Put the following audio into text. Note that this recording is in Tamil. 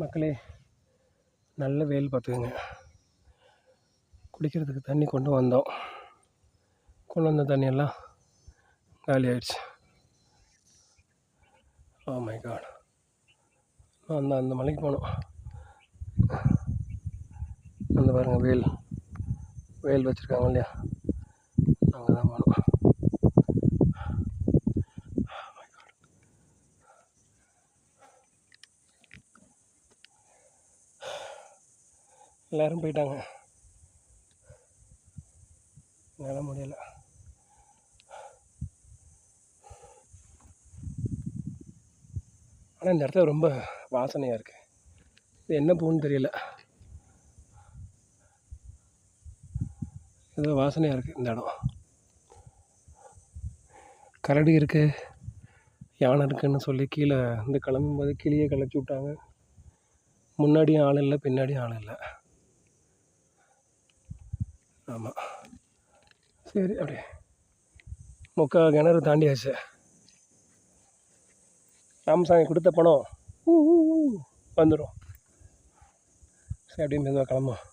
மக்களே, நல்ல வெயில் பார்த்துக்கோங்க. குடிக்கிறதுக்கு தண்ணி கொண்டு வந்தோம். கொண்டு வந்த தண்ணியெல்லாம் காலி ஆயிடுச்சு. Oh my God. அந்த மலைக்கு போனோம். அந்த பாருங்கள் வேல் வச்சுருக்காங்க இல்லையா, அங்கே தான் போனோம். எல்லோரும் போயிட்டாங்க, என்னால் முடியலை. ஆனால் இந்த இடத்துல ரொம்ப வாசனையாக இருக்குது. இது என்ன பூன்னு தெரியல, ஏதோ வாசனையாக இருக்குது இந்த இடம். கரடி இருக்குது, யானை இருக்குதுன்னு சொல்லி கீழே இந்த கிளம்பும்போது கிளியை கிளச்சி விட்டாங்க. முன்னாடியும் ஆள் இல்லை, பின்னாடியும் ஆள் இல்லை. ஆமாம், சரி அப்படியே கிணறு தாண்டியாச்சு. ராமசாமி கொடுத்த பணம் வந்துடும். சரி அப்படியே மெதுவாக கிளம்பும்.